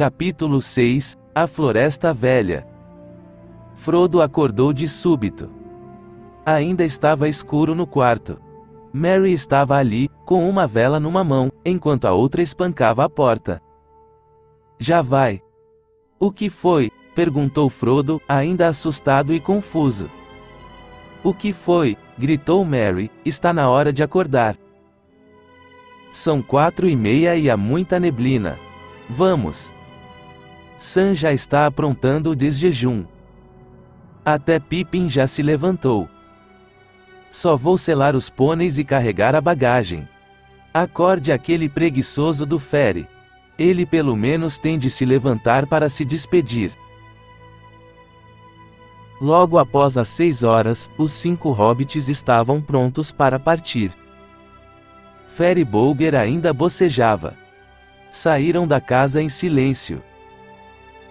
Capítulo 6 – A Floresta Velha. Frodo acordou de súbito. Ainda estava escuro no quarto. Merry estava ali, com uma vela numa mão, enquanto a outra espancava a porta. Já vai. O que foi? Perguntou Frodo, ainda assustado e confuso. O que foi? Gritou Merry, está na hora de acordar. São 4:30 e há muita neblina. Vamos. Sam já está aprontando o desjejum. Até Pippin já se levantou. Só vou selar os pôneis e carregar a bagagem. Acorde aquele preguiçoso do Fere. Ele pelo menos tem de se levantar para se despedir. Logo após as 6 horas, os 5 hobbits estavam prontos para partir. Fere Bolger ainda bocejava. Saíram da casa em silêncio.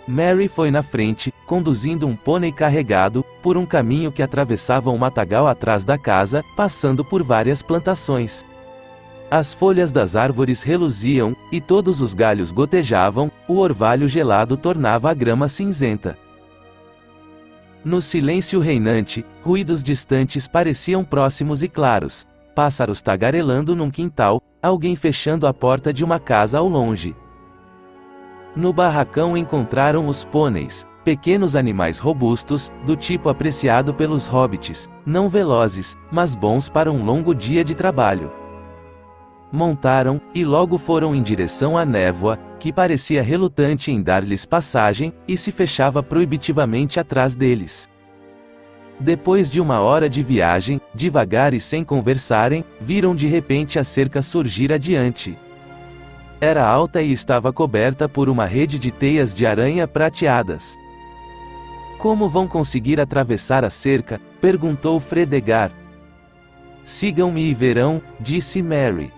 Merry foi na frente, conduzindo um pônei carregado, por um caminho que atravessava um matagal atrás da casa, passando por várias plantações. As folhas das árvores reluziam, e todos os galhos gotejavam, o orvalho gelado tornava a grama cinzenta. No silêncio reinante, ruídos distantes pareciam próximos e claros. Pássaros tagarelando num quintal, alguém fechando a porta de uma casa ao longe. No barracão encontraram os pôneis, pequenos animais robustos, do tipo apreciado pelos hobbits, não velozes, mas bons para um longo dia de trabalho. Montaram, e logo foram em direção à névoa, que parecia relutante em dar-lhes passagem, e se fechava proibitivamente atrás deles. Depois de 1 hora de viagem, devagar e sem conversarem, viram de repente a cerca surgir adiante. Era alta e estava coberta por uma rede de teias de aranha prateadas. Como vão conseguir atravessar a cerca? Perguntou Fredegar. Sigam-me e verão, disse Merry.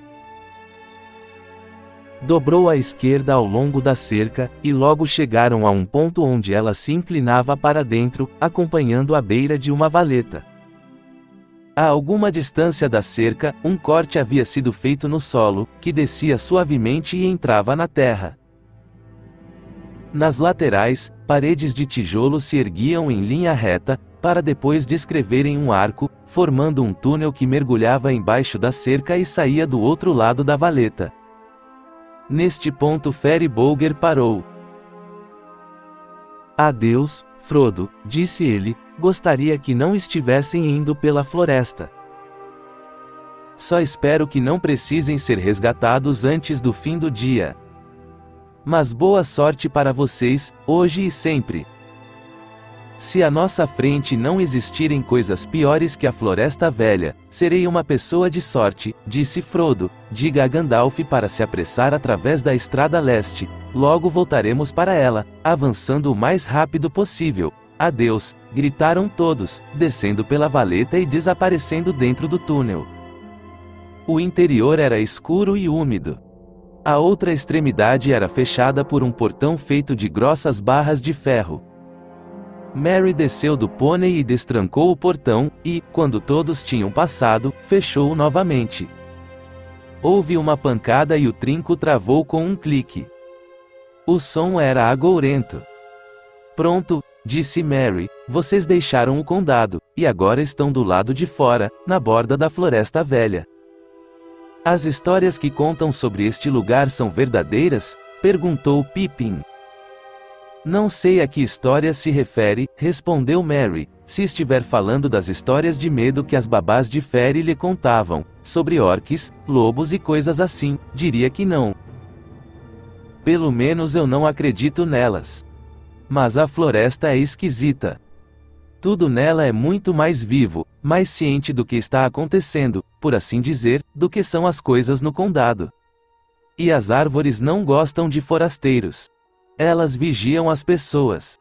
Dobrou à esquerda ao longo da cerca, e logo chegaram a um ponto onde ela se inclinava para dentro, acompanhando a beira de uma valeta. A alguma distância da cerca, um corte havia sido feito no solo, que descia suavemente e entrava na terra. Nas laterais, paredes de tijolo se erguiam em linha reta, para depois descreverem um arco, formando um túnel que mergulhava embaixo da cerca e saía do outro lado da valeta. Neste ponto Fere Bolger parou. Adeus, Frodo, disse ele, gostaria que não estivessem indo pela floresta. Só espero que não precisem ser resgatados antes do fim do dia. Mas boa sorte para vocês, hoje e sempre. Se à nossa frente não existirem coisas piores que a Floresta Velha, serei uma pessoa de sorte, disse Frodo. Diga a Gandalf para se apressar através da Estrada Leste, logo voltaremos para ela, avançando o mais rápido possível. Adeus, gritaram todos, descendo pela valeta e desaparecendo dentro do túnel. O interior era escuro e úmido. A outra extremidade era fechada por um portão feito de grossas barras de ferro. Merry desceu do pônei e destrancou o portão, e, quando todos tinham passado, fechou-o novamente. Houve uma pancada e o trinco travou com um clique. O som era agourento. Pronto, disse Merry, vocês deixaram o condado, e agora estão do lado de fora, na borda da Floresta Velha. As histórias que contam sobre este lugar são verdadeiras? Perguntou Pippin. Não sei a que história se refere, respondeu Merry. Se estiver falando das histórias de medo que as babás de Fere lhe contavam, sobre orques, lobos e coisas assim, diria que não. Pelo menos eu não acredito nelas. Mas a floresta é esquisita. Tudo nela é muito mais vivo, mais ciente do que está acontecendo, por assim dizer, do que são as coisas no condado. E as árvores não gostam de forasteiros. Elas vigiam as pessoas.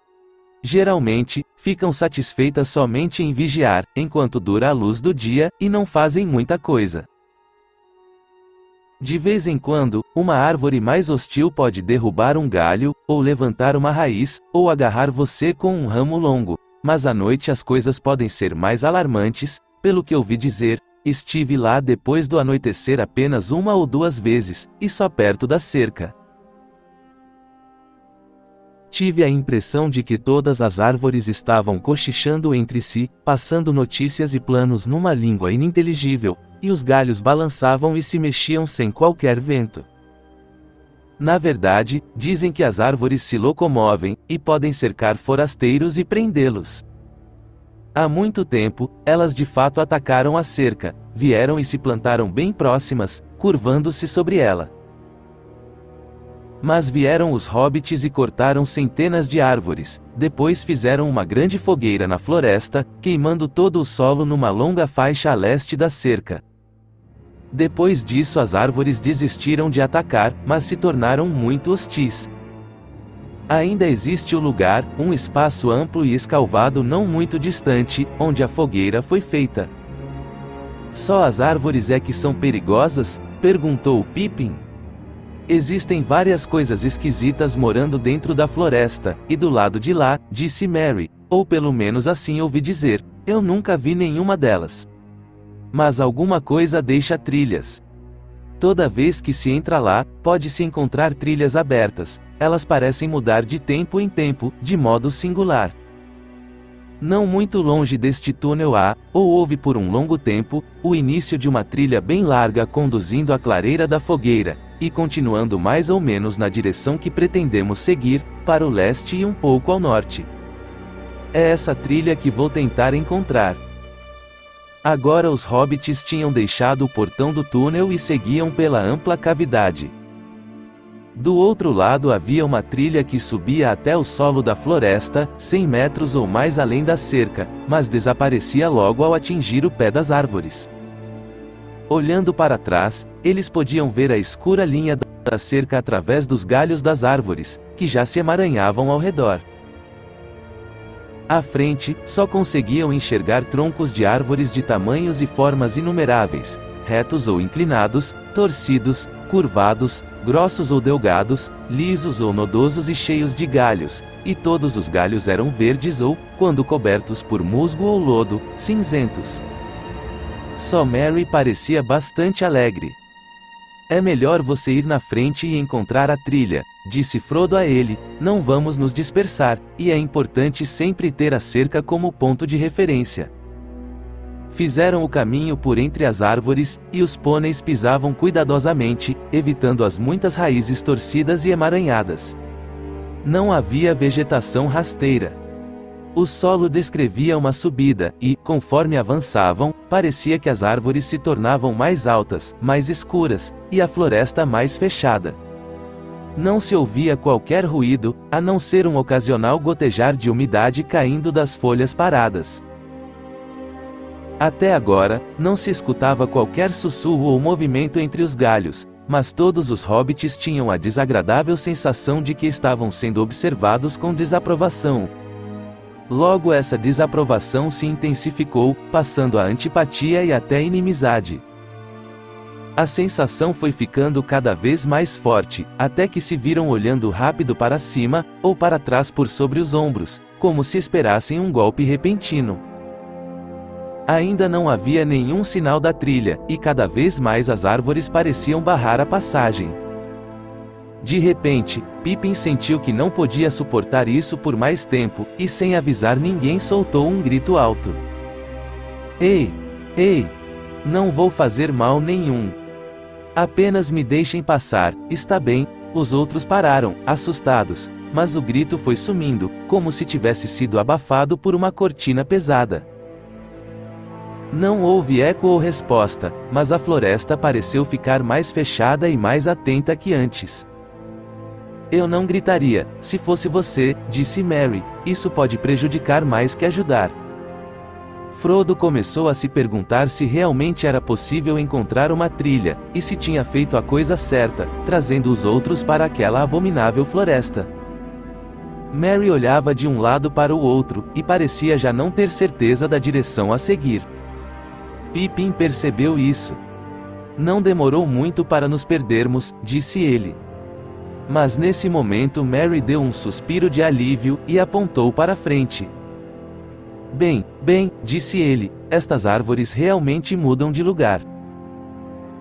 Geralmente, ficam satisfeitas somente em vigiar, enquanto dura a luz do dia, e não fazem muita coisa. De vez em quando, uma árvore mais hostil pode derrubar um galho, ou levantar uma raiz, ou agarrar você com um ramo longo, mas à noite as coisas podem ser mais alarmantes, pelo que ouvi dizer. Estive lá depois do anoitecer apenas 1 ou 2 vezes, e só perto da cerca. Tive a impressão de que todas as árvores estavam cochichando entre si, passando notícias e planos numa língua ininteligível, e os galhos balançavam e se mexiam sem qualquer vento. Na verdade, dizem que as árvores se locomovem, e podem cercar forasteiros e prendê-los. Há muito tempo, elas de fato atacaram a cerca, vieram e se plantaram bem próximas, curvando-se sobre ela. Mas vieram os hobbits e cortaram centenas de árvores, depois fizeram uma grande fogueira na floresta, queimando todo o solo numa longa faixa a leste da cerca. Depois disso as árvores desistiram de atacar, mas se tornaram muito hostis. Ainda existe o lugar, um espaço amplo e escalvado não muito distante, onde a fogueira foi feita. Só as árvores é que são perigosas? Perguntou Pippin. Existem várias coisas esquisitas morando dentro da floresta, e do lado de lá, disse Merry, ou pelo menos assim ouvi dizer, eu nunca vi nenhuma delas. Mas alguma coisa deixa trilhas. Toda vez que se entra lá, pode-se encontrar trilhas abertas, elas parecem mudar de tempo em tempo, de modo singular. Não muito longe deste túnel há, ou houve por um longo tempo, o início de uma trilha bem larga conduzindo à clareira da fogueira, e continuando mais ou menos na direção que pretendemos seguir, para o leste e um pouco ao norte. É essa trilha que vou tentar encontrar. Agora os hobbits tinham deixado o portão do túnel e seguiam pela ampla cavidade. Do outro lado havia uma trilha que subia até o solo da floresta, 100 metros ou mais além da cerca, mas desaparecia logo ao atingir o pé das árvores. Olhando para trás, eles podiam ver a escura linha da cerca através dos galhos das árvores, que já se emaranhavam ao redor. À frente, só conseguiam enxergar troncos de árvores de tamanhos e formas inumeráveis, retos ou inclinados, torcidos, curvados, grossos ou delgados, lisos ou nodosos e cheios de galhos, e todos os galhos eram verdes ou, quando cobertos por musgo ou lodo, cinzentos. Só Merry parecia bastante alegre. É melhor você ir na frente e encontrar a trilha, disse Frodo a ele, não vamos nos dispersar, e é importante sempre ter a cerca como ponto de referência. Fizeram o caminho por entre as árvores, e os pôneis pisavam cuidadosamente, evitando as muitas raízes torcidas e emaranhadas. Não havia vegetação rasteira. O solo descrevia uma subida, e, conforme avançavam, parecia que as árvores se tornavam mais altas, mais escuras, e a floresta mais fechada. Não se ouvia qualquer ruído, a não ser um ocasional gotejar de umidade caindo das folhas paradas. Até agora, não se escutava qualquer sussurro ou movimento entre os galhos, mas todos os hobbits tinham a desagradável sensação de que estavam sendo observados com desaprovação. Logo essa desaprovação se intensificou, passando a antipatia e até inimizade. A sensação foi ficando cada vez mais forte, até que se viram olhando rápido para cima, ou para trás por sobre os ombros, como se esperassem um golpe repentino. Ainda não havia nenhum sinal da trilha, e cada vez mais as árvores pareciam barrar a passagem. De repente, Pippin sentiu que não podia suportar isso por mais tempo, e sem avisar ninguém soltou um grito alto. Ei! Ei! Não vou fazer mal nenhum. Apenas me deixem passar, está bem? Os outros pararam, assustados, mas o grito foi sumindo, como se tivesse sido abafado por uma cortina pesada. Não houve eco ou resposta, mas a floresta pareceu ficar mais fechada e mais atenta que antes. Eu não gritaria, se fosse você, disse Merry, isso pode prejudicar mais que ajudar. Frodo começou a se perguntar se realmente era possível encontrar uma trilha, e se tinha feito a coisa certa, trazendo os outros para aquela abominável floresta. Merry olhava de um lado para o outro, e parecia já não ter certeza da direção a seguir. Pippin percebeu isso. Não demorou muito para nos perdermos, disse ele. Mas nesse momento Merry deu um suspiro de alívio, e apontou para frente. Bem, disse ele, estas árvores realmente mudam de lugar.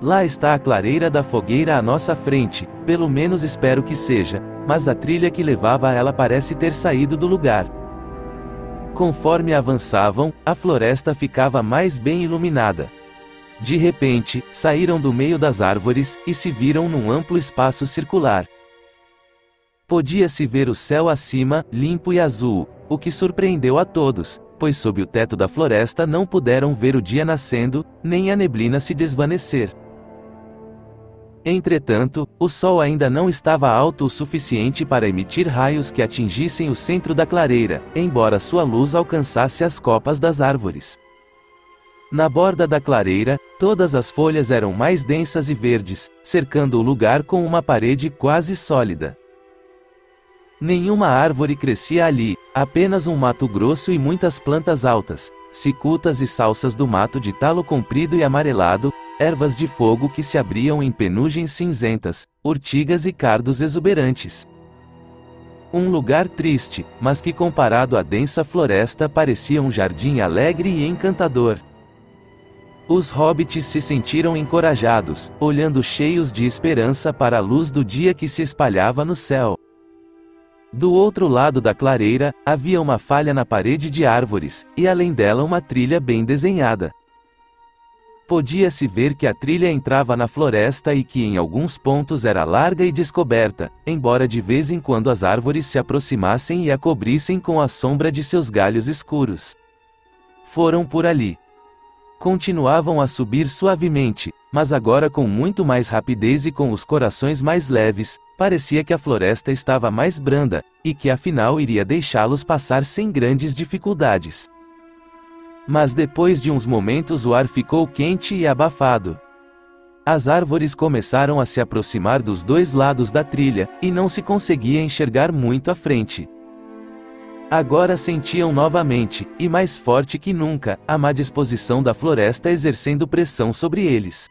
Lá está a clareira da fogueira à nossa frente, pelo menos espero que seja, mas a trilha que levava a ela parece ter saído do lugar. Conforme avançavam, a floresta ficava mais bem iluminada. De repente, saíram do meio das árvores, e se viram num amplo espaço circular. Podia-se ver o céu acima, limpo e azul, o que surpreendeu a todos, pois sob o teto da floresta não puderam ver o dia nascendo, nem a neblina se desvanecer. Entretanto, o sol ainda não estava alto o suficiente para emitir raios que atingissem o centro da clareira, embora sua luz alcançasse as copas das árvores. Na borda da clareira, todas as folhas eram mais densas e verdes, cercando o lugar com uma parede quase sólida. Nenhuma árvore crescia ali, apenas um mato grosso e muitas plantas altas, cicutas e salsas do mato de talo comprido e amarelado, ervas de fogo que se abriam em penugens cinzentas, urtigas e cardos exuberantes. Um lugar triste, mas que comparado à densa floresta parecia um jardim alegre e encantador. Os hobbits se sentiram encorajados, olhando cheios de esperança para a luz do dia que se espalhava no céu. Do outro lado da clareira, havia uma falha na parede de árvores, e além dela uma trilha bem desenhada. Podia-se ver que a trilha entrava na floresta e que em alguns pontos era larga e descoberta, embora de vez em quando as árvores se aproximassem e a cobrissem com a sombra de seus galhos escuros. Foram por ali. Continuavam a subir suavemente, mas agora com muito mais rapidez e com os corações mais leves, parecia que a floresta estava mais branda, e que afinal iria deixá-los passar sem grandes dificuldades. Mas depois de uns momentos o ar ficou quente e abafado. As árvores começaram a se aproximar dos dois lados da trilha, e não se conseguia enxergar muito à frente. Agora sentiam novamente, e mais forte que nunca, a má disposição da floresta exercendo pressão sobre eles.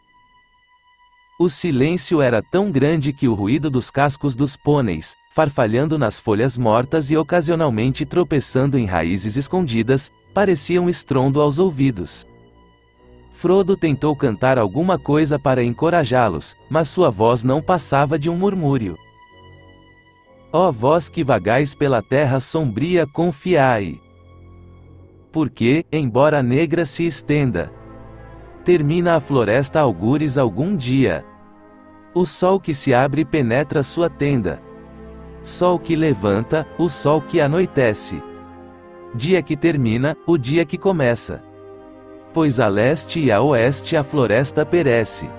O silêncio era tão grande que o ruído dos cascos dos pôneis, farfalhando nas folhas mortas e ocasionalmente tropeçando em raízes escondidas, parecia um estrondo aos ouvidos. Frodo tentou cantar alguma coisa para encorajá-los, mas sua voz não passava de um murmúrio. Ó vós que vagais pela terra sombria, confiai. Porque, embora negra se estenda, termina a floresta algures algum dia. O sol que se abre penetra sua tenda. Sol que levanta, o sol que anoitece. Dia que termina, o dia que começa. Pois a leste e a oeste a floresta perece.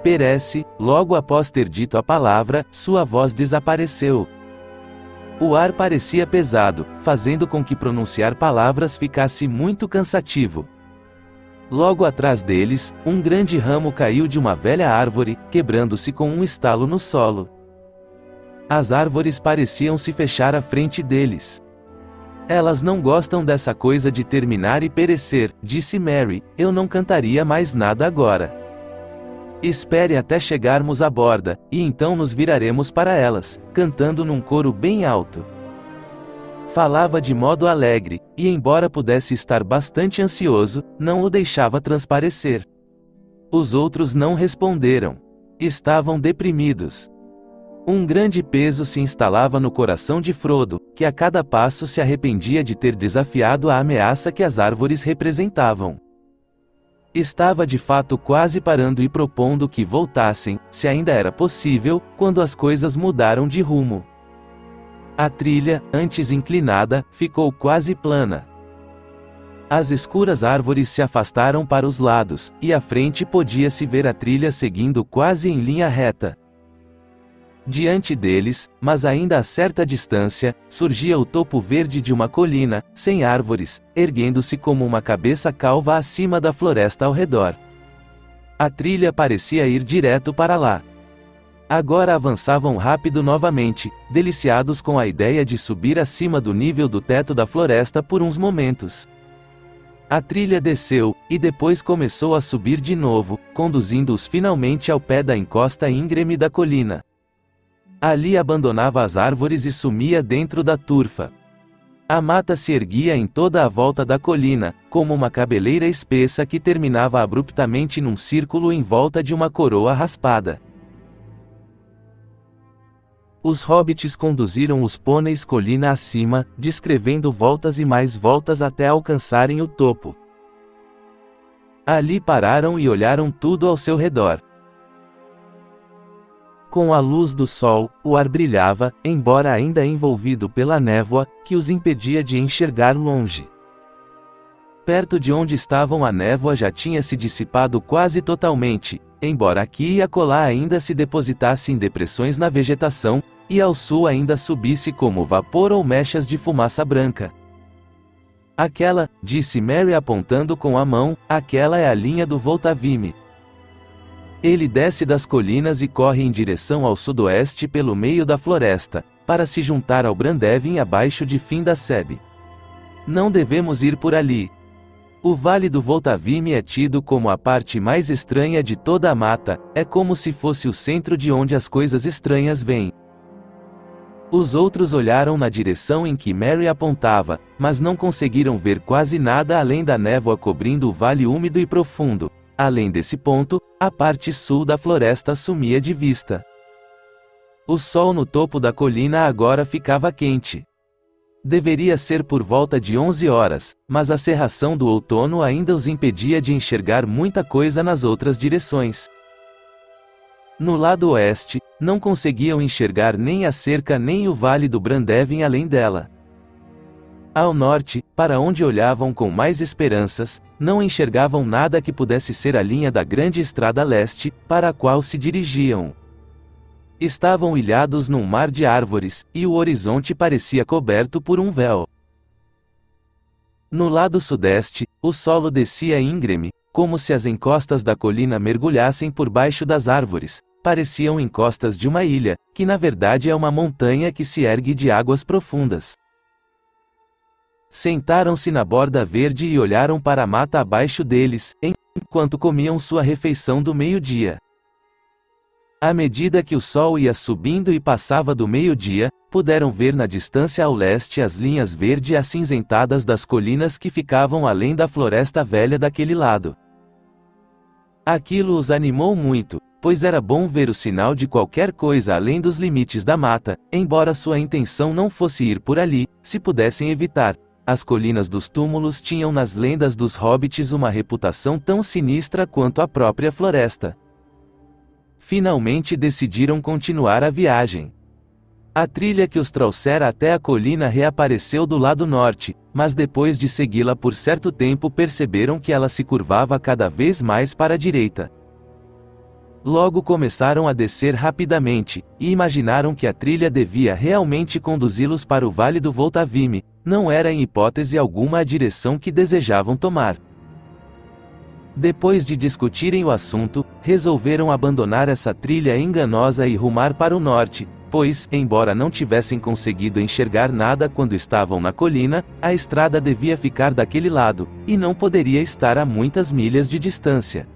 Perece, logo após ter dito a palavra, sua voz desapareceu. O ar parecia pesado, fazendo com que pronunciar palavras ficasse muito cansativo. Logo atrás deles, um grande ramo caiu de uma velha árvore, quebrando-se com um estalo no solo. As árvores pareciam se fechar à frente deles. Elas não gostam dessa coisa de terminar e perecer, disse Merry, eu não cantaria mais nada agora. Espere até chegarmos à borda, e então nos viraremos para elas, cantando num coro bem alto. Falava de modo alegre, e embora pudesse estar bastante ansioso, não o deixava transparecer. Os outros não responderam. Estavam deprimidos. Um grande peso se instalava no coração de Frodo, que a cada passo se arrependia de ter desafiado a ameaça que as árvores representavam. Estava de fato quase parando e propondo que voltassem, se ainda era possível, quando as coisas mudaram de rumo. A trilha, antes inclinada, ficou quase plana. As escuras árvores se afastaram para os lados, e à frente podia-se ver a trilha seguindo quase em linha reta. Diante deles, mas ainda a certa distância, surgia o topo verde de uma colina, sem árvores, erguendo-se como uma cabeça calva acima da floresta ao redor. A trilha parecia ir direto para lá. Agora avançavam rápido novamente, deliciados com a ideia de subir acima do nível do teto da floresta por uns momentos. A trilha desceu, e depois começou a subir de novo, conduzindo-os finalmente ao pé da encosta íngreme da colina. Ali abandonava as árvores e sumia dentro da turfa. A mata se erguia em toda a volta da colina, como uma cabeleira espessa que terminava abruptamente num círculo em volta de uma coroa raspada. Os hobbits conduziram os pôneis colina acima, descrevendo voltas e mais voltas até alcançarem o topo. Ali pararam e olharam tudo ao seu redor. Com a luz do sol, o ar brilhava, embora ainda envolvido pela névoa, que os impedia de enxergar longe. Perto de onde estavam a névoa já tinha se dissipado quase totalmente, embora aqui e acolá ainda se depositassem depressões na vegetação, e ao sul ainda subisse como vapor ou mechas de fumaça branca. Aquela, disse Merry apontando com a mão, aquela é a linha do Voltavime. Ele desce das colinas e corre em direção ao sudoeste pelo meio da floresta, para se juntar ao Brandevin abaixo de Findaseb. Não devemos ir por ali. O Vale do Voltavime é tido como a parte mais estranha de toda a mata, é como se fosse o centro de onde as coisas estranhas vêm. Os outros olharam na direção em que Merry apontava, mas não conseguiram ver quase nada além da névoa cobrindo o vale úmido e profundo. Além desse ponto, a parte sul da floresta sumia de vista. O sol no topo da colina agora ficava quente. Deveria ser por volta de 11 horas, mas a cerração do outono ainda os impedia de enxergar muita coisa nas outras direções. No lado oeste, não conseguiam enxergar nem a cerca nem o vale do Brandevin além dela. Ao norte, para onde olhavam com mais esperanças, não enxergavam nada que pudesse ser a linha da grande estrada leste, para a qual se dirigiam. Estavam ilhados num mar de árvores, e o horizonte parecia coberto por um véu. No lado sudeste, o solo descia íngreme, como se as encostas da colina mergulhassem por baixo das árvores. Pareciam encostas de uma ilha, que na verdade é uma montanha que se ergue de águas profundas. Sentaram-se na borda verde e olharam para a mata abaixo deles, enquanto comiam sua refeição do meio-dia. À medida que o sol ia subindo e passava do meio-dia, puderam ver na distância ao leste as linhas verde acinzentadas das colinas que ficavam além da floresta velha daquele lado. Aquilo os animou muito, pois era bom ver o sinal de qualquer coisa além dos limites da mata, embora sua intenção não fosse ir por ali, se pudessem evitar. As colinas dos túmulos tinham nas lendas dos hobbits uma reputação tão sinistra quanto a própria floresta. Finalmente decidiram continuar a viagem. A trilha que os trouxera até a colina reapareceu do lado norte, mas depois de segui-la por certo tempo perceberam que ela se curvava cada vez mais para a direita. Logo começaram a descer rapidamente, e imaginaram que a trilha devia realmente conduzi-los para o Vale do Voltavime, não era em hipótese alguma a direção que desejavam tomar. Depois de discutirem o assunto, resolveram abandonar essa trilha enganosa e rumar para o norte, pois, embora não tivessem conseguido enxergar nada quando estavam na colina, a estrada devia ficar daquele lado, e não poderia estar a muitas milhas de distância.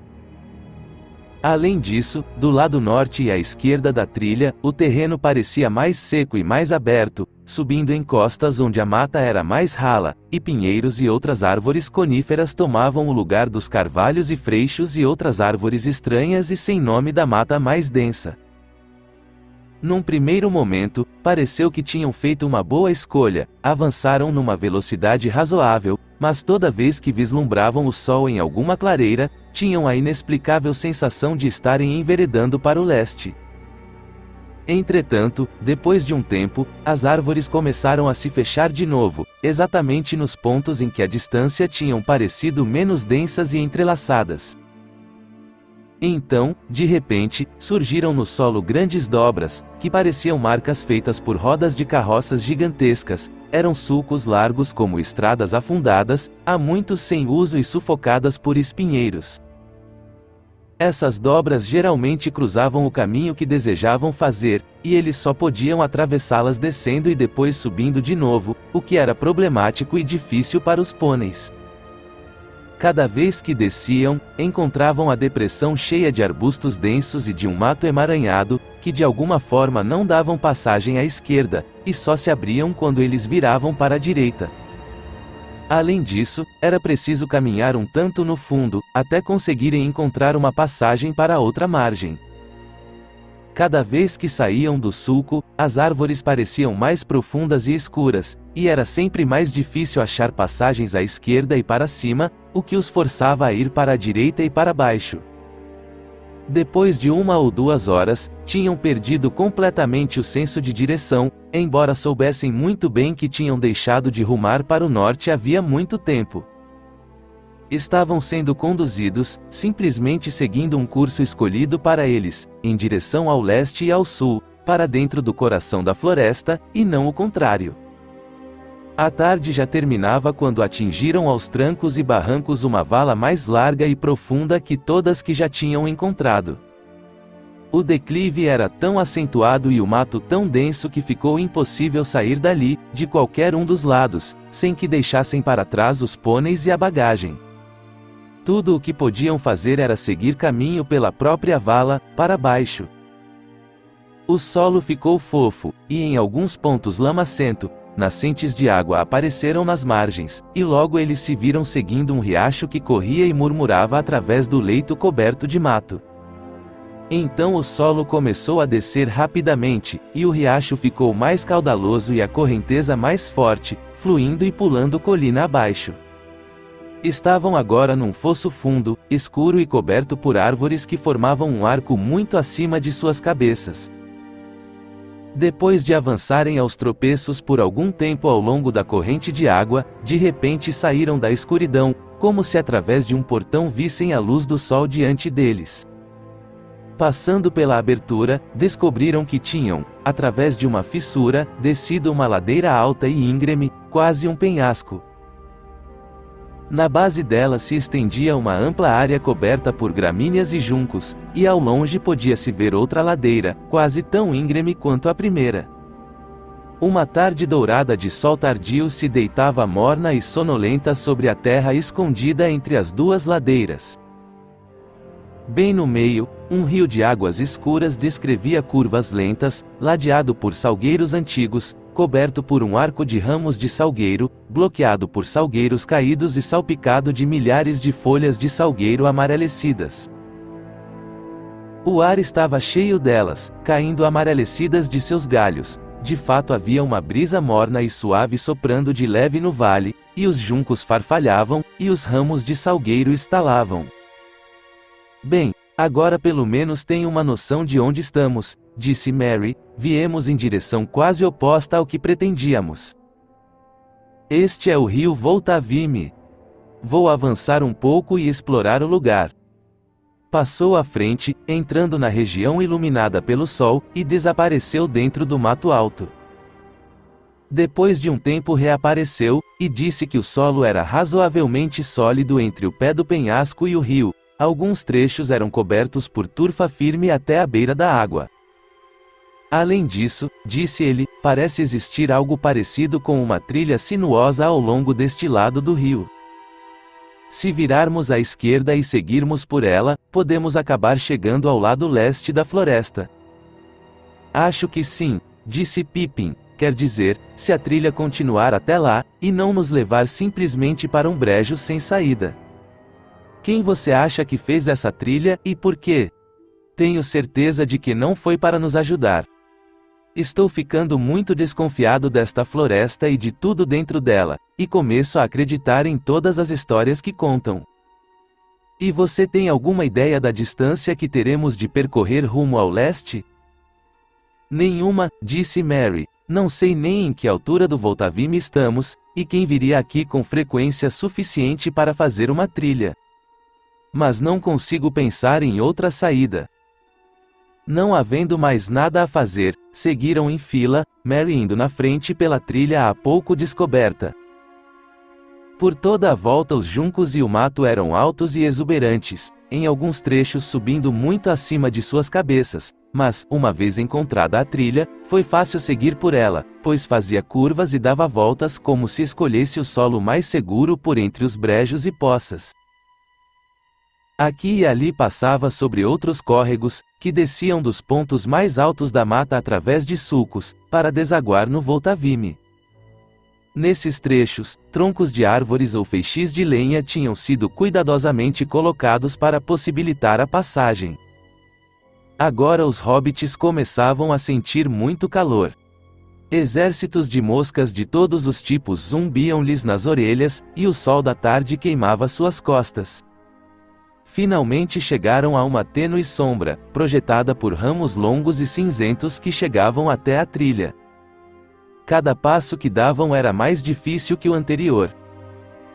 Além disso, do lado norte e à esquerda da trilha, o terreno parecia mais seco e mais aberto, subindo encostas onde a mata era mais rala, e pinheiros e outras árvores coníferas tomavam o lugar dos carvalhos e freixos e outras árvores estranhas e sem nome da mata mais densa. Num primeiro momento, pareceu que tinham feito uma boa escolha, avançaram numa velocidade razoável, mas toda vez que vislumbravam o sol em alguma clareira, tinham a inexplicável sensação de estarem enveredando para o leste. Entretanto, depois de um tempo, as árvores começaram a se fechar de novo, exatamente nos pontos em que a distância tinham parecido menos densas e entrelaçadas. Então, de repente, surgiram no solo grandes dobras, que pareciam marcas feitas por rodas de carroças gigantescas, eram sulcos largos como estradas afundadas, há muitos sem uso e sufocadas por espinheiros. Essas dobras geralmente cruzavam o caminho que desejavam fazer, e eles só podiam atravessá-las descendo e depois subindo de novo, o que era problemático e difícil para os pôneis. Cada vez que desciam, encontravam a depressão cheia de arbustos densos e de um mato emaranhado, que de alguma forma não davam passagem à esquerda, e só se abriam quando eles viravam para a direita. Além disso, era preciso caminhar um tanto no fundo, até conseguirem encontrar uma passagem para a outra margem. Cada vez que saíam do sulco, as árvores pareciam mais profundas e escuras, e era sempre mais difícil achar passagens à esquerda e para cima, o que os forçava a ir para a direita e para baixo. Depois de 1 ou 2 horas, tinham perdido completamente o senso de direção, embora soubessem muito bem que tinham deixado de rumar para o norte havia muito tempo. Estavam sendo conduzidos, simplesmente seguindo um curso escolhido para eles, em direção ao leste e ao sul, para dentro do coração da floresta, e não o contrário. A tarde já terminava quando atingiram aos trancos e barrancos uma vala mais larga e profunda que todas que já tinham encontrado. O declive era tão acentuado e o mato tão denso que ficou impossível sair dali, de qualquer um dos lados, sem que deixassem para trás os pôneis e a bagagem. Tudo o que podiam fazer era seguir caminho pela própria vala, para baixo. O solo ficou fofo, e em alguns pontos lamacento, nascentes de água apareceram nas margens, e logo eles se viram seguindo um riacho que corria e murmurava através do leito coberto de mato. Então o solo começou a descer rapidamente, e o riacho ficou mais caudaloso e a correnteza mais forte, fluindo e pulando colina abaixo. Estavam agora num fosso fundo, escuro e coberto por árvores que formavam um arco muito acima de suas cabeças. Depois de avançarem aos tropeços por algum tempo ao longo da corrente de água, de repente saíram da escuridão, como se através de um portão vissem a luz do sol diante deles. Passando pela abertura, descobriram que tinham, através de uma fissura, descido uma ladeira alta e íngreme, quase um penhasco. Na base dela se estendia uma ampla área coberta por gramíneas e juncos, e ao longe podia-se ver outra ladeira, quase tão íngreme quanto a primeira. Uma tarde dourada de sol tardio se deitava morna e sonolenta sobre a terra escondida entre as duas ladeiras. Bem no meio, um rio de águas escuras descrevia curvas lentas, ladeado por salgueiros antigos, coberto por um arco de ramos de salgueiro, bloqueado por salgueiros caídos e salpicado de milhares de folhas de salgueiro amarelecidas. O ar estava cheio delas, caindo amarelecidas de seus galhos. De fato havia uma brisa morna e suave soprando de leve no vale, e os juncos farfalhavam, e os ramos de salgueiro estalavam. Bem, agora pelo menos tenho uma noção de onde estamos, disse Mary. Viemos em direção quase oposta ao que pretendíamos. Este é o rio Volta-Vimy. Vou avançar um pouco e explorar o lugar. Passou à frente, entrando na região iluminada pelo sol, e desapareceu dentro do mato alto. Depois de um tempo reapareceu, e disse que o solo era razoavelmente sólido entre o pé do penhasco e o rio. Alguns trechos eram cobertos por turfa firme até a beira da água. Além disso, disse ele, parece existir algo parecido com uma trilha sinuosa ao longo deste lado do rio. Se virarmos à esquerda e seguirmos por ela, podemos acabar chegando ao lado leste da floresta. Acho que sim, disse Pippin, quer dizer, se a trilha continuar até lá, e não nos levar simplesmente para um brejo sem saída. Quem você acha que fez essa trilha, e por quê? Tenho certeza de que não foi para nos ajudar. Estou ficando muito desconfiado desta floresta e de tudo dentro dela, e começo a acreditar em todas as histórias que contam. E você tem alguma ideia da distância que teremos de percorrer rumo ao leste? Nenhuma, disse Mary. Não sei nem em que altura do Volta-Vimy estamos, e quem viria aqui com frequência suficiente para fazer uma trilha. Mas não consigo pensar em outra saída. Não havendo mais nada a fazer, seguiram em fila, Mary indo na frente pela trilha há pouco descoberta. Por toda a volta os juncos e o mato eram altos e exuberantes, em alguns trechos subindo muito acima de suas cabeças, mas, uma vez encontrada a trilha, foi fácil seguir por ela, pois fazia curvas e dava voltas como se escolhesse o solo mais seguro por entre os brejos e poças. Aqui e ali passava sobre outros córregos, que desciam dos pontos mais altos da mata através de sulcos, para desaguar no Volta-Vimy. Nesses trechos, troncos de árvores ou feixes de lenha tinham sido cuidadosamente colocados para possibilitar a passagem. Agora os hobbits começavam a sentir muito calor. Exércitos de moscas de todos os tipos zumbiam-lhes nas orelhas, e o sol da tarde queimava suas costas. Finalmente chegaram a uma tênue sombra, projetada por ramos longos e cinzentos que chegavam até a trilha. Cada passo que davam era mais difícil que o anterior.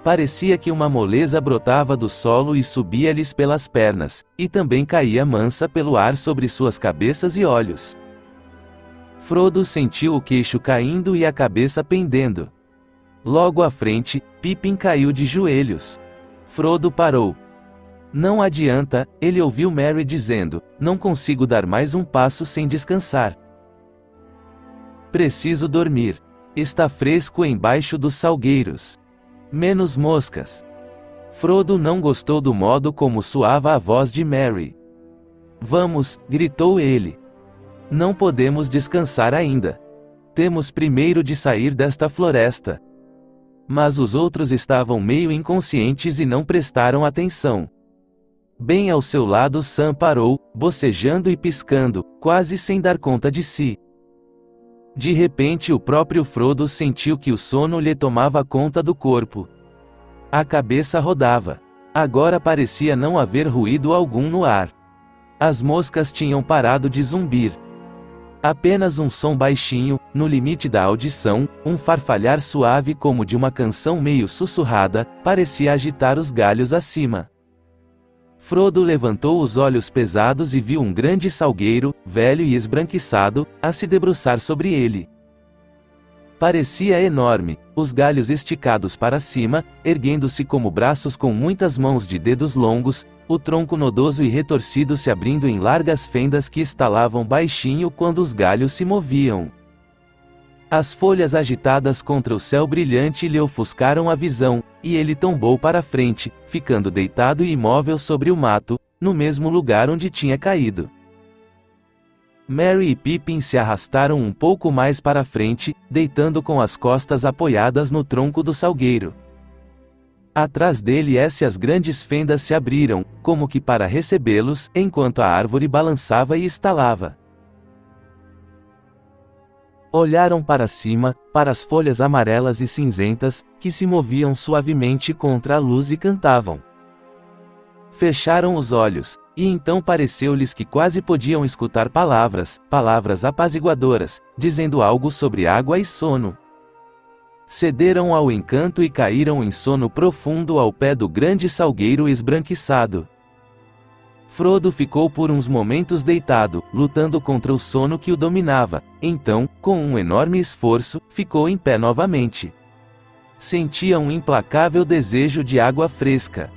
Parecia que uma moleza brotava do solo e subia-lhes pelas pernas, e também caía mansa pelo ar sobre suas cabeças e olhos. Frodo sentiu o queixo caindo e a cabeça pendendo. Logo à frente, Pippin caiu de joelhos. Frodo parou. Não adianta, ele ouviu Merry dizendo, não consigo dar mais um passo sem descansar. Preciso dormir. Está fresco embaixo dos salgueiros. Menos moscas. Frodo não gostou do modo como soava a voz de Merry. Vamos, gritou ele. Não podemos descansar ainda. Temos primeiro de sair desta floresta. Mas os outros estavam meio inconscientes e não prestaram atenção. Bem ao seu lado Sam parou, bocejando e piscando, quase sem dar conta de si. De repente o próprio Frodo sentiu que o sono lhe tomava conta do corpo. A cabeça rodava. Agora parecia não haver ruído algum no ar. As moscas tinham parado de zumbir. Apenas um som baixinho, no limite da audição, um farfalhar suave como de uma canção meio sussurrada, parecia agitar os galhos acima. Frodo levantou os olhos pesados e viu um grande salgueiro, velho e esbranquiçado, a se debruçar sobre ele. Parecia enorme, os galhos esticados para cima, erguendo-se como braços com muitas mãos de dedos longos, o tronco nodoso e retorcido se abrindo em largas fendas que estalavam baixinho quando os galhos se moviam. As folhas agitadas contra o céu brilhante lhe ofuscaram a visão, e ele tombou para frente, ficando deitado e imóvel sobre o mato, no mesmo lugar onde tinha caído. Merry e Pippin se arrastaram um pouco mais para frente, deitando com as costas apoiadas no tronco do salgueiro. Atrás dele as grandes fendas se abriram, como que para recebê-los, enquanto a árvore balançava e estalava. Olharam para cima, para as folhas amarelas e cinzentas, que se moviam suavemente contra a luz e cantavam. Fecharam os olhos, e então pareceu-lhes que quase podiam escutar palavras apaziguadoras, dizendo algo sobre água e sono. Cederam ao encanto e caíram em sono profundo ao pé do grande salgueiro esbranquiçado. Frodo ficou por uns momentos deitado, lutando contra o sono que o dominava, então, com um enorme esforço, ficou em pé novamente. Sentia um implacável desejo de água fresca.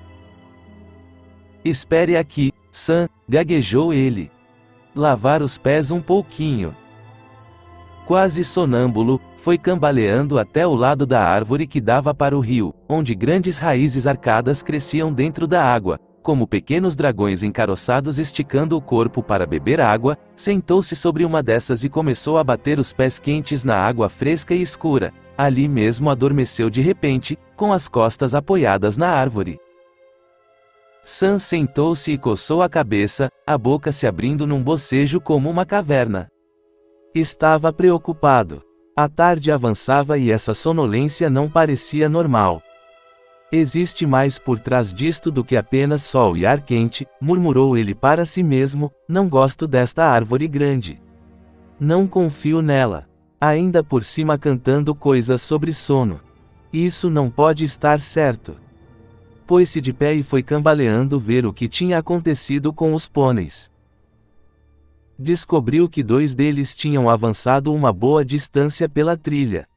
Espere aqui, Sam, gaguejou ele. Lavar os pés um pouquinho. Quase sonâmbulo, foi cambaleando até o lado da árvore que dava para o rio, onde grandes raízes arcadas cresciam dentro da água, como pequenos dragões encaroçados esticando o corpo para beber água, sentou-se sobre uma dessas e começou a bater os pés quentes na água fresca e escura. Ali mesmo adormeceu de repente, com as costas apoiadas na árvore. Sam sentou-se e coçou a cabeça, a boca se abrindo num bocejo como uma caverna. Estava preocupado. A tarde avançava e essa sonolência não parecia normal. Existe mais por trás disto do que apenas sol e ar quente, murmurou ele para si mesmo, não gosto desta árvore grande. Não confio nela. Ainda por cima cantando coisas sobre sono. Isso não pode estar certo. Pôs-se de pé e foi cambaleando ver o que tinha acontecido com os pôneis. Descobriu que 2 deles tinham avançado uma boa distância pela trilha.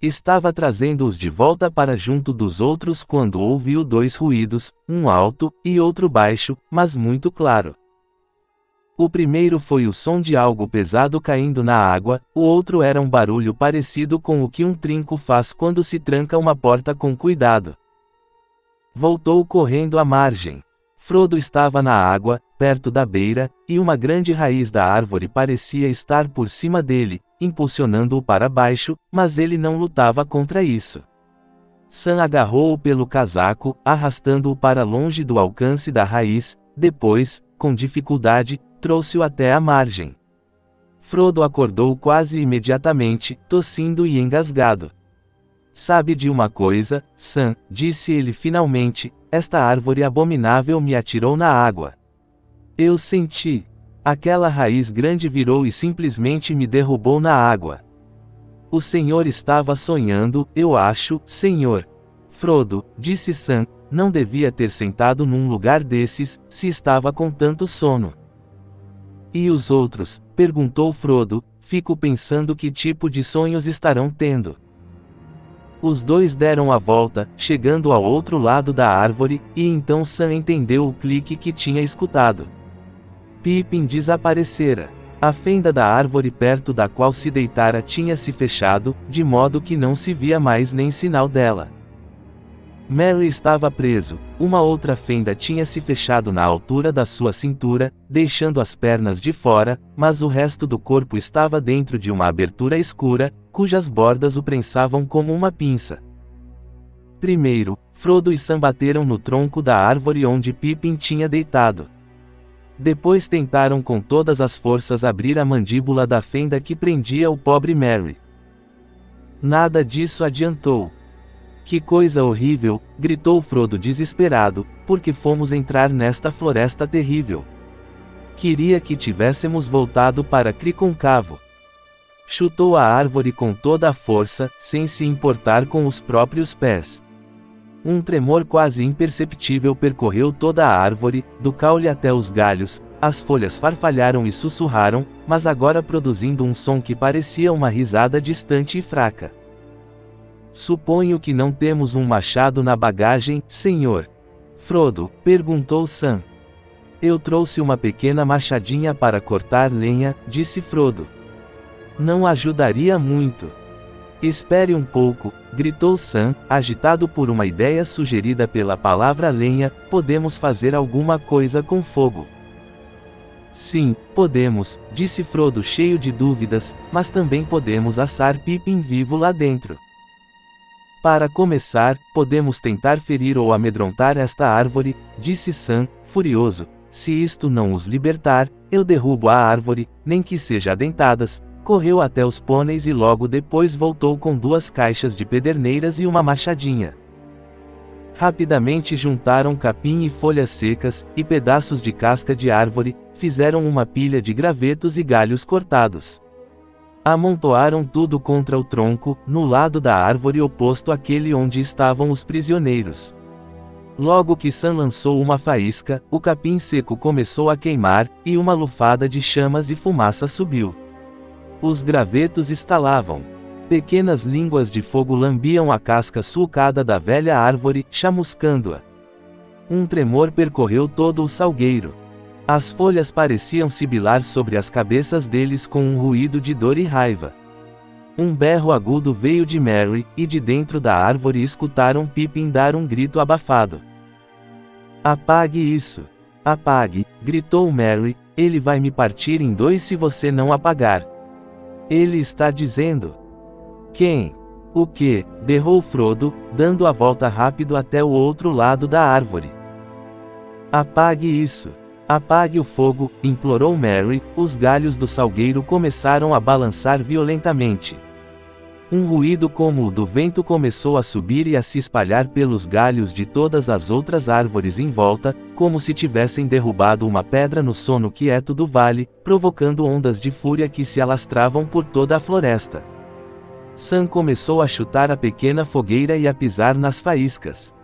Estava trazendo-os de volta para junto dos outros quando ouviu 2 ruídos, um alto, e outro baixo, mas muito claro. O primeiro foi o som de algo pesado caindo na água, o outro era um barulho parecido com o que um trinco faz quando se tranca uma porta com cuidado. Voltou correndo à margem. Frodo estava na água, perto da beira, e uma grande raiz da árvore parecia estar por cima dele, impulsionando-o para baixo, mas ele não lutava contra isso. Sam agarrou-o pelo casaco, arrastando-o para longe do alcance da raiz, depois, com dificuldade, trouxe-o até a margem. Frodo acordou quase imediatamente, tossindo e engasgado. Sabe de uma coisa, Sam, disse ele finalmente, esta árvore abominável me atirou na água. Eu senti. Aquela raiz grande virou e simplesmente me derrubou na água. O senhor estava sonhando, eu acho, senhor. Frodo, disse Sam, não devia ter sentado num lugar desses, se estava com tanto sono. E os outros? Perguntou Frodo, fico pensando que tipo de sonhos estarão tendo. Os dois deram a volta, chegando ao outro lado da árvore, e então Sam entendeu o clique que tinha escutado. Pippin desaparecera. A fenda da árvore perto da qual se deitara tinha se fechado, de modo que não se via mais nem sinal dela. Merry estava preso, uma outra fenda tinha se fechado na altura da sua cintura, deixando as pernas de fora, mas o resto do corpo estava dentro de uma abertura escura, cujas bordas o prensavam como uma pinça. Primeiro, Frodo e Sam bateram no tronco da árvore onde Pippin tinha deitado. Depois tentaram com todas as forças abrir a mandíbula da fenda que prendia o pobre Merry. Nada disso adiantou. Que coisa horrível, gritou Frodo desesperado, porque fomos entrar nesta floresta terrível. Queria que tivéssemos voltado para Cricôncavo. Chutou a árvore com toda a força, sem se importar com os próprios pés. Um tremor quase imperceptível percorreu toda a árvore, do caule até os galhos, as folhas farfalharam e sussurraram, mas agora produzindo um som que parecia uma risada distante e fraca. Suponho que não temos um machado na bagagem, senhor. Frodo, perguntou Sam. Eu trouxe uma pequena machadinha para cortar lenha, disse Frodo. Não ajudaria muito. Espere um pouco, gritou Sam, agitado por uma ideia sugerida pela palavra lenha, podemos fazer alguma coisa com fogo. Sim, podemos, disse Frodo cheio de dúvidas, mas também podemos assar Pippin vivo lá dentro. Para começar, podemos tentar ferir ou amedrontar esta árvore, disse Sam, furioso. Se isto não os libertar, eu derrubo a árvore, nem que seja a dentadas. Correu até os pôneis e logo depois voltou com 2 caixas de pederneiras e uma machadinha. Rapidamente juntaram capim e folhas secas, e pedaços de casca de árvore, fizeram uma pilha de gravetos e galhos cortados. Amontoaram tudo contra o tronco, no lado da árvore oposto àquele onde estavam os prisioneiros. Logo que Sam lançou uma faísca, o capim seco começou a queimar, e uma lufada de chamas e fumaça subiu. Os gravetos estalavam. Pequenas línguas de fogo lambiam a casca sulcada da velha árvore, chamuscando-a. Um tremor percorreu todo o salgueiro. As folhas pareciam sibilar sobre as cabeças deles com um ruído de dor e raiva. Um berro agudo veio de Merry, e de dentro da árvore escutaram Pippin dar um grito abafado. Apague isso! Apague! Gritou Merry, ele vai me partir em 2 se você não apagar. Ele está dizendo. Quem? O quê? Berrou Frodo, dando a volta rápido até o outro lado da árvore. Apague isso! Apague o fogo, implorou Merry, os galhos do salgueiro começaram a balançar violentamente. Um ruído como o do vento começou a subir e a se espalhar pelos galhos de todas as outras árvores em volta, como se tivessem derrubado uma pedra no sono quieto do vale, provocando ondas de fúria que se alastravam por toda a floresta. Sam começou a chutar a pequena fogueira e a pisar nas faíscas.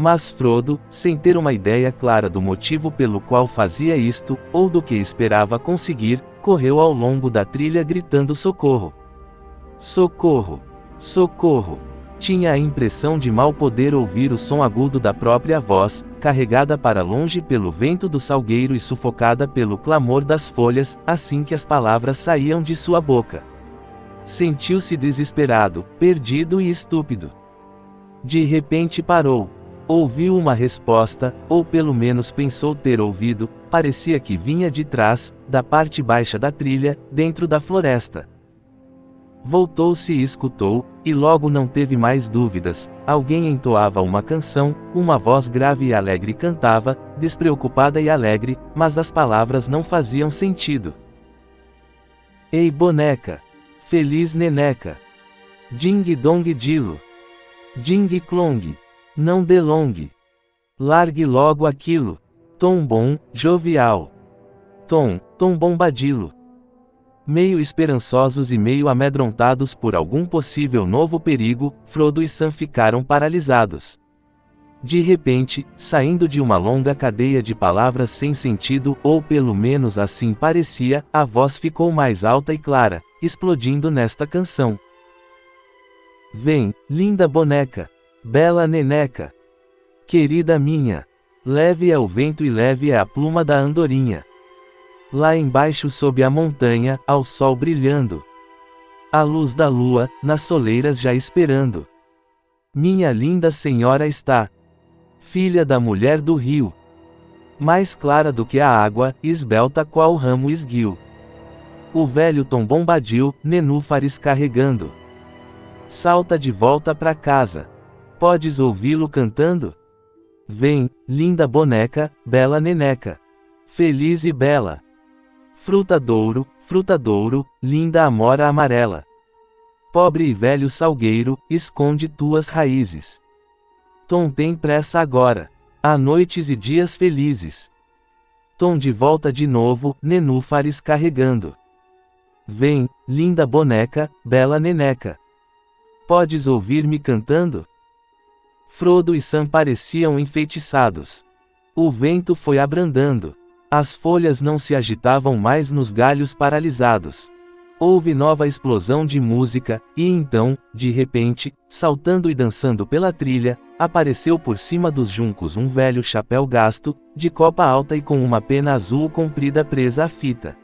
Mas Frodo, sem ter uma ideia clara do motivo pelo qual fazia isto, ou do que esperava conseguir, correu ao longo da trilha gritando socorro. Socorro! Socorro! Tinha a impressão de mal poder ouvir o som agudo da própria voz, carregada para longe pelo vento do salgueiro e sufocada pelo clamor das folhas, assim que as palavras saíam de sua boca. Sentiu-se desesperado, perdido e estúpido. De repente parou. Ouviu uma resposta, ou pelo menos pensou ter ouvido, parecia que vinha de trás, da parte baixa da trilha, dentro da floresta. Voltou-se e escutou, e logo não teve mais dúvidas. Alguém entoava uma canção, uma voz grave e alegre cantava, despreocupada e alegre, mas as palavras não faziam sentido. Ei boneca! Feliz neneca! Ding dong dilo! Ding clong! Não delongue! Largue logo aquilo! Tom bom, jovial! Tom bombadilo! Meio esperançosos e meio amedrontados por algum possível novo perigo, Frodo e Sam ficaram paralisados. De repente, saindo de uma longa cadeia de palavras sem sentido, ou pelo menos assim parecia, a voz ficou mais alta e clara, explodindo nesta canção. Vem, linda boneca, bela neneca, querida minha, leve é o vento e leve é a pluma da andorinha. Lá embaixo sob a montanha, ao sol brilhando. A luz da lua, nas soleiras já esperando. Minha linda senhora está. Filha da mulher do rio. Mais clara do que a água, esbelta qual ramo esguio. O velho Tom Bombadil, nenúfares carregando. Salta de volta pra casa. Podes ouvi-lo cantando? Vem, linda boneca, bela neneca. Feliz e bela. Fruta douro, linda amora amarela. Pobre e velho salgueiro, esconde tuas raízes. Tom tem pressa agora. Há noites e dias felizes. Tom de volta de novo, nenúfares carregando. Vem, linda boneca, bela neneca. Podes ouvir-me cantando? Frodo e Sam pareciam enfeitiçados. O vento foi abrandando. As folhas não se agitavam mais nos galhos paralisados. Houve nova explosão de música, e então, de repente, saltando e dançando pela trilha, apareceu por cima dos juncos um velho chapéu gasto, de copa alta e com uma pena azul comprida presa à fita.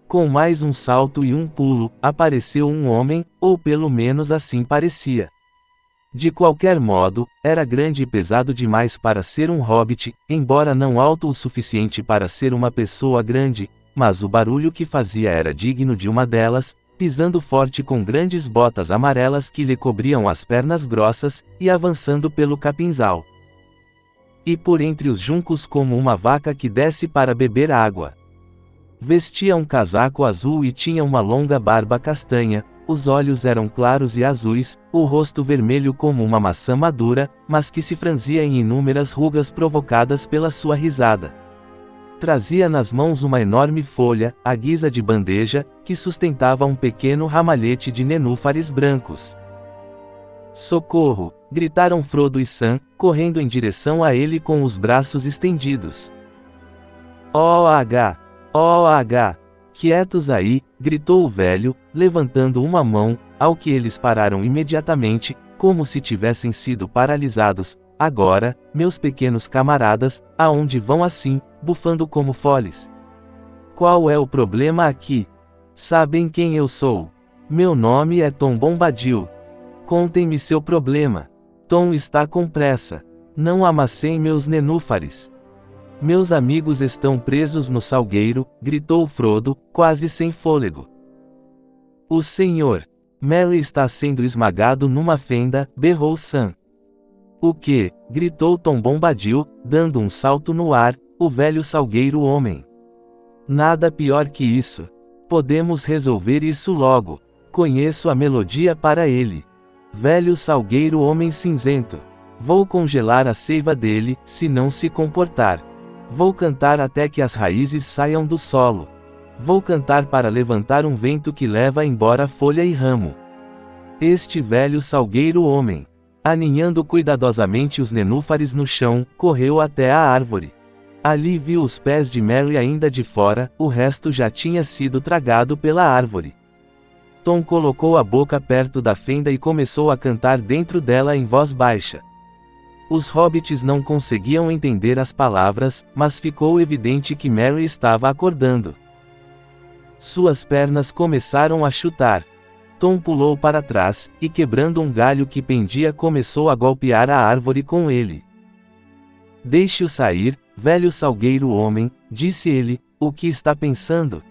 Com mais um salto e um pulo, apareceu um homem, ou pelo menos assim parecia. De qualquer modo, era grande e pesado demais para ser um hobbit, embora não alto o suficiente para ser uma pessoa grande, mas o barulho que fazia era digno de uma delas, pisando forte com grandes botas amarelas que lhe cobriam as pernas grossas, e avançando pelo capinzal. E por entre os juncos como uma vaca que desce para beber água. Vestia um casaco azul e tinha uma longa barba castanha. Os olhos eram claros e azuis, o rosto vermelho como uma maçã madura, mas que se franzia em inúmeras rugas provocadas pela sua risada. Trazia nas mãos uma enorme folha, à guisa de bandeja, que sustentava um pequeno ramalhete de nenúfares brancos. Socorro! Gritaram Frodo e Sam, correndo em direção a ele com os braços estendidos. Oh! Quietos aí! Gritou o velho, levantando uma mão, ao que eles pararam imediatamente, como se tivessem sido paralisados. Agora, meus pequenos camaradas, aonde vão assim, bufando como foles? Qual é o problema aqui? Sabem quem eu sou? Meu nome é Tom Bombadil. Contem-me seu problema. Tom está com pressa. Não amassem meus nenúfares. Meus amigos estão presos no salgueiro, gritou Frodo, quase sem fôlego. O senhor Merry está sendo esmagado numa fenda, berrou Sam. O quê? Gritou Tom Bombadil, dando um salto no ar, o velho salgueiro homem. Nada pior que isso. Podemos resolver isso logo. Conheço a melodia para ele. Velho salgueiro homem cinzento. Vou congelar a seiva dele, se não se comportar. Vou cantar até que as raízes saiam do solo. Vou cantar para levantar um vento que leva embora folha e ramo. Este velho salgueiro homem, aninhando cuidadosamente os nenúfares no chão, correu até a árvore. Ali viu os pés de Merry ainda de fora, o resto já tinha sido tragado pela árvore. Tom colocou a boca perto da fenda e começou a cantar dentro dela em voz baixa. Os hobbits não conseguiam entender as palavras, mas ficou evidente que Merry estava acordando. Suas pernas começaram a chutar. Tom pulou para trás, e quebrando um galho que pendia começou a golpear a árvore com ele. Deixe-o sair, velho salgueiro homem, disse ele, o que está pensando?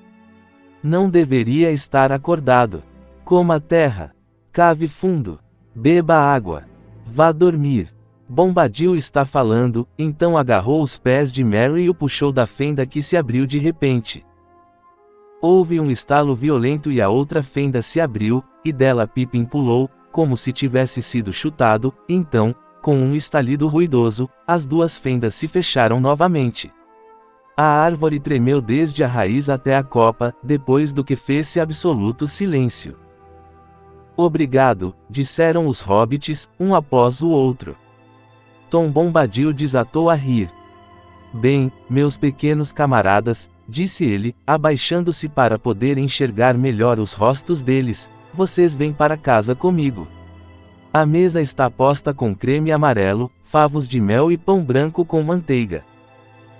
Não deveria estar acordado. Coma terra. Cave fundo. Beba água. Vá dormir. Bombadil está falando, então agarrou os pés de Mary e o puxou da fenda que se abriu de repente. Houve um estalo violento e a outra fenda se abriu, e dela Pippin pulou, como se tivesse sido chutado, então, com um estalido ruidoso, as duas fendas se fecharam novamente. A árvore tremeu desde a raiz até a copa, depois do que fez-se absoluto silêncio. Obrigado, disseram os hobbits, um após o outro. Tom Bombadil desatou a rir. Bem, meus pequenos camaradas, disse ele, abaixando-se para poder enxergar melhor os rostos deles, vocês vêm para casa comigo. A mesa está posta com creme amarelo, favos de mel e pão branco com manteiga.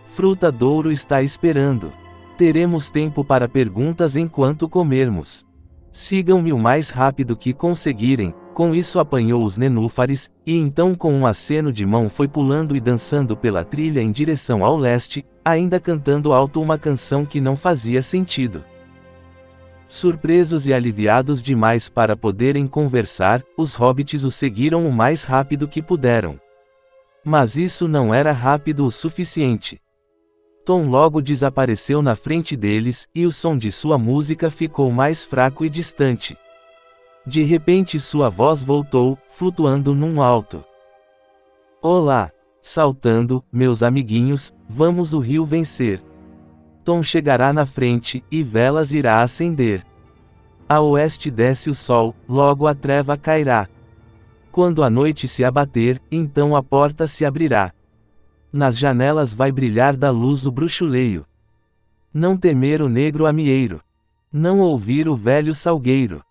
Fruta douro está esperando. Teremos tempo para perguntas enquanto comermos. Sigam-me o mais rápido que conseguirem. Com isso apanhou os nenúfares, e então com um aceno de mão foi pulando e dançando pela trilha em direção ao leste, ainda cantando alto uma canção que não fazia sentido. Surpresos e aliviados demais para poderem conversar, os hobbits o seguiram o mais rápido que puderam. Mas isso não era rápido o suficiente. Tom logo desapareceu na frente deles, e o som de sua música ficou mais fraco e distante. De repente sua voz voltou, flutuando num alto. Olá! Saltando, meus amiguinhos, vamos o rio vencer. Tom chegará na frente, e velas irá acender. A oeste desce o sol, logo a treva cairá. Quando a noite se abater, então a porta se abrirá. Nas janelas vai brilhar da luz o bruxuleio. Não temer o negro amieiro. Não ouvir o velho salgueiro.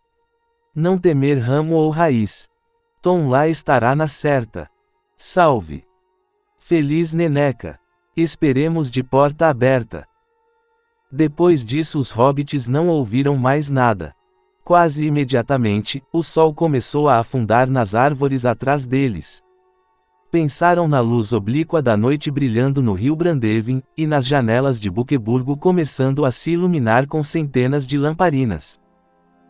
Não temer ramo ou raiz. Tom lá estará na certa. Salve! Feliz Neneca! Esperemos de porta aberta. Depois disso os hobbits não ouviram mais nada. Quase imediatamente, o sol começou a afundar nas árvores atrás deles. Pensaram na luz oblíqua da noite brilhando no rio Brandevin, e nas janelas de Buqueburgo começando a se iluminar com centenas de lamparinas.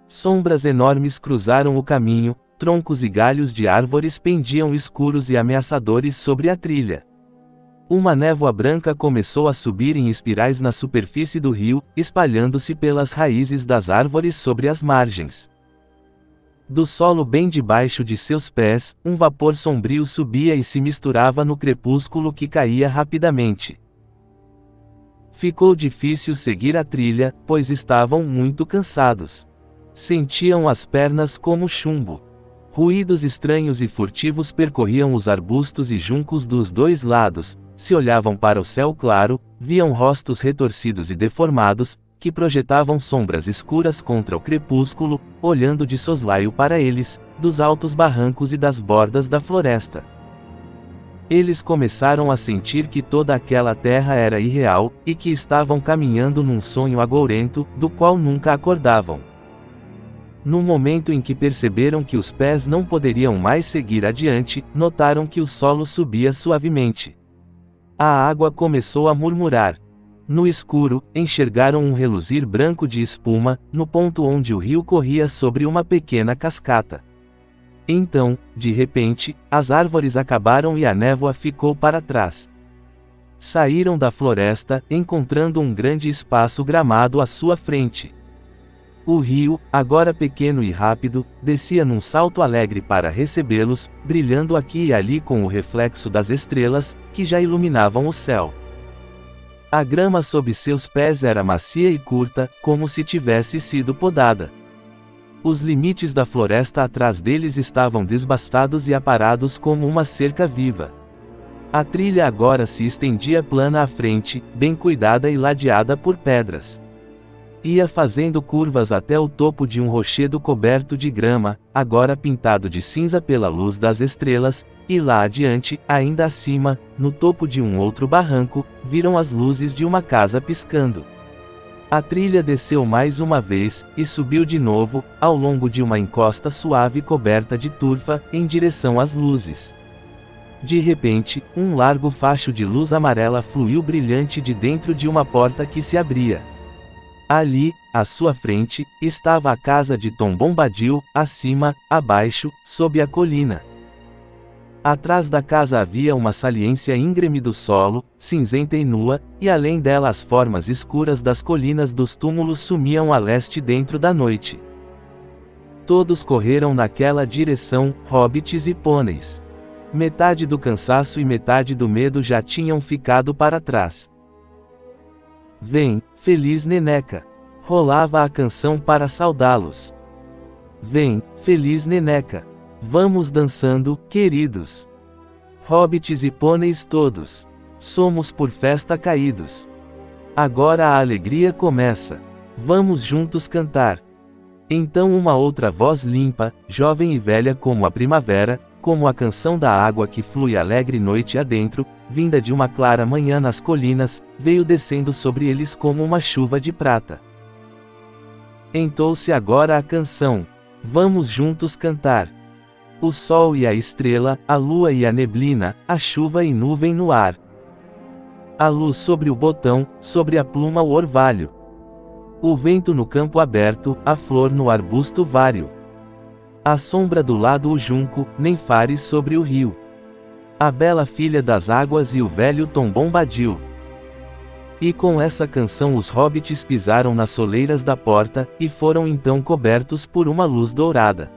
Sombras enormes cruzaram o caminho, troncos e galhos de árvores pendiam escuros e ameaçadores sobre a trilha. Uma névoa branca começou a subir em espirais na superfície do rio, espalhando-se pelas raízes das árvores sobre as margens. Do solo bem debaixo de seus pés, um vapor sombrio subia e se misturava no crepúsculo que caía rapidamente. Ficou difícil seguir a trilha, pois estavam muito cansados. Sentiam as pernas como chumbo. Ruídos estranhos e furtivos percorriam os arbustos e juncos dos dois lados, se olhavam para o céu claro, viam rostos retorcidos e deformados, que projetavam sombras escuras contra o crepúsculo, olhando de soslaio para eles, dos altos barrancos e das bordas da floresta. Eles começaram a sentir que toda aquela terra era irreal, e que estavam caminhando num sonho agourento, do qual nunca acordavam. No momento em que perceberam que os pés não poderiam mais seguir adiante, notaram que o solo subia suavemente. A água começou a murmurar. No escuro, enxergaram um reluzir branco de espuma, no ponto onde o rio corria sobre uma pequena cascata. Então, de repente, as árvores acabaram e a névoa ficou para trás. Saíram da floresta, encontrando um grande espaço gramado à sua frente. O rio, agora pequeno e rápido, descia num salto alegre para recebê-los, brilhando aqui e ali com o reflexo das estrelas, que já iluminavam o céu. A grama sob seus pés era macia e curta, como se tivesse sido podada. Os limites da floresta atrás deles estavam desbastados e aparados como uma cerca viva. A trilha agora se estendia plana à frente, bem cuidada e ladeada por pedras. Ia fazendo curvas até o topo de um rochedo coberto de grama, agora pintado de cinza pela luz das estrelas, e lá adiante, ainda acima, no topo de um outro barranco, viram as luzes de uma casa piscando. A trilha desceu mais uma vez, e subiu de novo, ao longo de uma encosta suave coberta de turfa, em direção às luzes. De repente, um largo facho de luz amarela fluiu brilhante de dentro de uma porta que se abria. Ali, à sua frente, estava a casa de Tom Bombadil, acima, abaixo, sob a colina. Atrás da casa havia uma saliência íngreme do solo, cinzenta e nua, e além dela as formas escuras das colinas dos túmulos sumiam a leste dentro da noite. Todos correram naquela direção, hobbits e pôneis. Metade do cansaço e metade do medo já tinham ficado para trás. Vem, feliz Neneca! Rolava a canção para saudá-los. Vem, feliz Neneca! Vamos dançando, queridos. Hobbits e pôneis todos. Somos por festa caídos. Agora a alegria começa. Vamos juntos cantar. Então uma outra voz limpa, jovem e velha como a primavera, como a canção da água que flui alegre noite adentro, vinda de uma clara manhã nas colinas, veio descendo sobre eles como uma chuva de prata. Entoou-se agora a canção. Vamos juntos cantar. O sol e a estrela, a lua e a neblina, a chuva e nuvem no ar. A luz sobre o botão, sobre a pluma o orvalho. O vento no campo aberto, a flor no arbusto vário. A sombra do lado o junco, nem fares sobre o rio. A bela filha das águas e o velho Tom Bombadil. E com essa canção os hobbits pisaram nas soleiras da porta, e foram então cobertos por uma luz dourada.